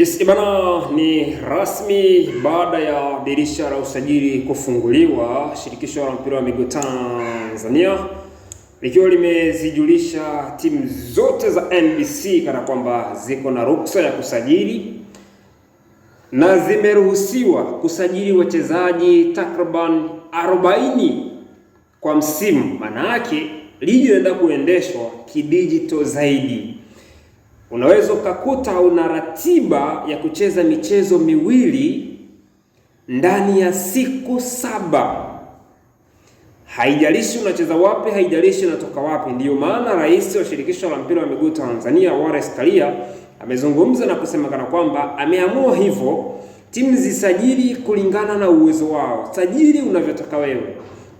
Yes, bana, ni rasmi baada ya dirisha la usajili kufunguliwa. Shirikisho la mpira wa miguu Tanzania likiwa limezijulisha timu zote za NBC kana kwamba ziko na ruksa ya kusajili na zimeruhusiwa kusajili wachezaji takriban 40 kwa msimu. Maana yake ligi inaenda kuendeshwa kidigital zaidi. Unaweza ukakuta una ratiba ya kucheza michezo miwili ndani ya siku 7. Haijalishi unacheza wapi, haijalishi unatoka wapi. Ndiyo maana rais wa shirikisho la mpira wa miguu Tanzania Wallace Karia amezungumza na kusema kana kwamba ameamua hivyo timu zisajili kulingana na uwezo wao. Sajili unavyotaka wewe.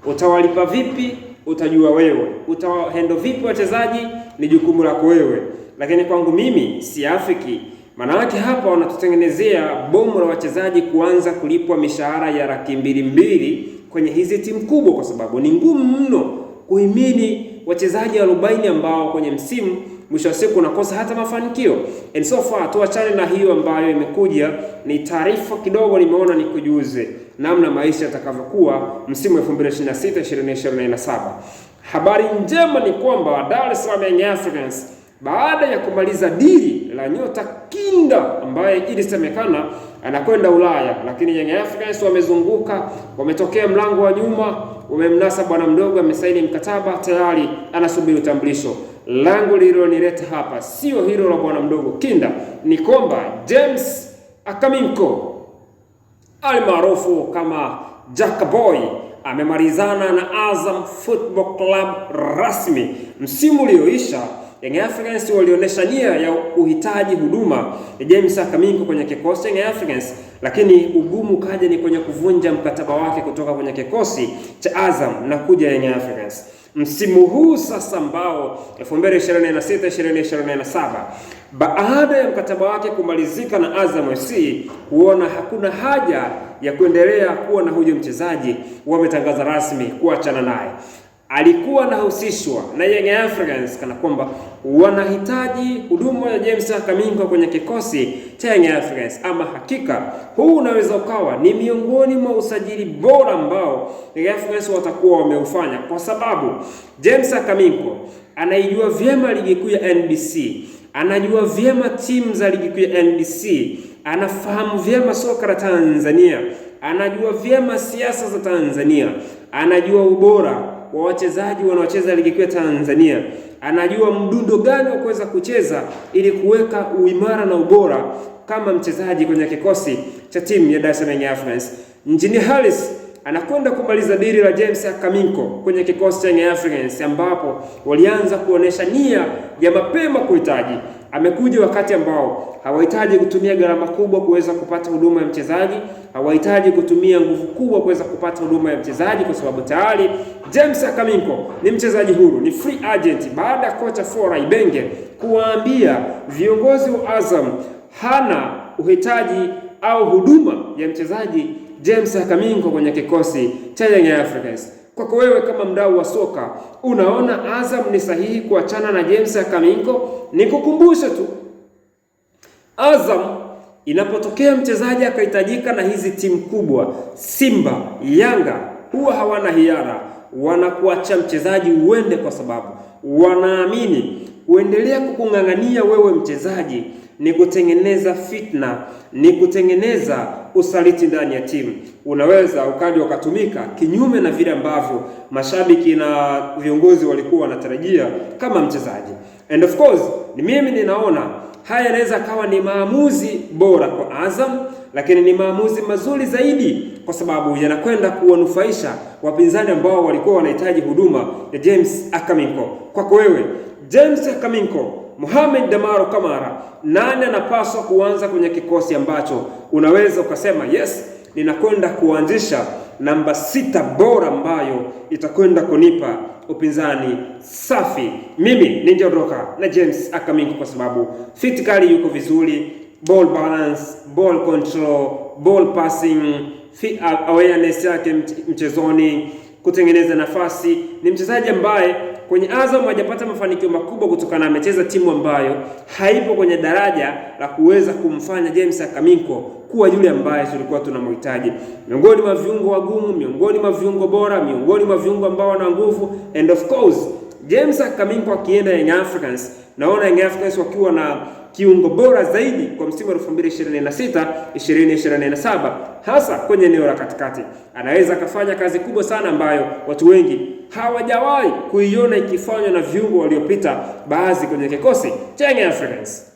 Utawalipa vipi? Utajua wewe. Utawahendo vipi wachezaji? Ni jukumu lako wewe. Lakini kwangu mimi siafiki. Maana yake hapa wanatutengenezea bomu la wachezaji kuanza kulipwa mishahara ya $200,000 kwenye hizi timu kubwa, kwa sababu ni ngumu mno kuhimili wachezaji 40 ambao kwenye msimu mwisho wa siku unakosa hata mafanikio. And so far tuachane na hiyo ambayo imekuja, ni taarifa kidogo nimeona nikujuze namna maisha yatakavyokuwa msimu 2026-2027. Habari njema ni kwamba Dar es Salaam Young Africans baada ya kumaliza dili la nyota kinda ambaye ilisemekana anakwenda Ulaya, lakini Young Africans wamezunguka, wametokea mlango wa nyuma, wamemnasa bwana mdogo, amesaini mkataba tayari, anasubiri utambulisho. Lango lililonileta hapa sio hilo la bwana mdogo kinda, ni kwamba James Akaminko almaarufu kama Jack Boy amemalizana na Azam Football Club rasmi. Msimu ulioisha Young Africans walionyesha nia ya uhitaji huduma ya James Akaminko kwenye kikosi Young Africans, lakini ugumu kaja ni kwenye kuvunja mkataba wake kutoka kwenye kikosi cha Azam na kuja Young Africans. Msimu huu sasa ambao 2026-2027 baada ya mkataba wake kumalizika na Azam FC, kuona hakuna haja ya kuendelea kuwa na huyo mchezaji, wametangaza rasmi kuachana naye. Alikuwa anahusishwa na Young Africans kana kwamba wanahitaji huduma ya James Akaminko kwenye kikosi cha Young Africans. Ama hakika huu unaweza ukawa ni miongoni mwa usajili bora ambao Young Africans watakuwa wameufanya, kwa sababu James Akaminko anaijua vyema ligi kuu ya NBC, anajua vyema timu za ligi kuu ya NBC, anafahamu vyema soka la Tanzania, anajua vyema siasa za Tanzania, anajua ubora wa wachezaji wanaocheza ligi kuu ya Tanzania, anajua mdundo gani wa kuweza kucheza ili kuweka uimara na ubora kama mchezaji kwenye kikosi cha timu ya Dar es Salaam Young Africans. Engineer Harris anakwenda kumaliza dili la James Akaminko kwenye kikosi cha Young Africans, ambapo walianza kuonesha nia ya mapema kuhitaji. Amekuja wakati ambao hawahitaji kutumia gharama kubwa kuweza kupata huduma ya mchezaji, hawahitaji kutumia nguvu kubwa kuweza kupata huduma ya mchezaji, kwa sababu tayari James Akaminko ni mchezaji huru, ni free agent, baada ya kocha Fora Ibenge kuwaambia viongozi wa Azam hana uhitaji au huduma ya mchezaji James Akaminko kwenye kikosi cha Young Africans. Kwako wewe kama mdau wa soka, unaona Azam ni sahihi kuachana na James Akaminko? Nikukumbushe tu, Azam inapotokea mchezaji akahitajika na hizi timu kubwa Simba, Yanga, huwa hawana hiara, wanakuacha mchezaji uende, kwa sababu wanaamini kuendelea kukung'ang'ania wewe mchezaji ni kutengeneza fitna, ni kutengeneza usaliti ndani ya timu. Unaweza ukaja ukatumika kinyume na vile ambavyo mashabiki na viongozi walikuwa wanatarajia kama mchezaji. And of course, ni mimi ninaona haya yanaweza kawa ni maamuzi bora kwa Azam, lakini ni maamuzi mazuri zaidi kwa sababu yanakwenda kuwanufaisha wapinzani ambao walikuwa wanahitaji huduma ya James Akaminko. Kwako wewe, James Akaminko, Mohamed Damaro Kamara, nani anapaswa kuanza kwenye kikosi ambacho unaweza ukasema yes, ninakwenda kuanzisha namba 6 bora ambayo itakwenda kunipa upinzani safi? Mimi ningeondoka na James Akaminko kwa sababu physically yuko vizuri, ball balance, ball control, ball passing, awareness yake mchezoni, kutengeneza nafasi. Ni mchezaji ambaye kwenye Azam hajapata mafanikio makubwa kutokana na amecheza timu ambayo haipo kwenye daraja la kuweza kumfanya James Akaminko kuwa yule ambaye tulikuwa tunamhitaji. Miongoni mwa viungo wagumu, miongoni mwa viungo bora, miongoni mwa viungo ambao wana nguvu, and of course James Akaminko akienda Young Africans, naona Young Africans wakiwa na kiungo bora zaidi kwa msimu wa 2026-2027, hasa kwenye eneo la katikati. Anaweza akafanya kazi kubwa sana ambayo watu wengi hawajawahi kuiona ikifanywa na viungo waliopita baadhi kwenye kikosi cha Young Africans.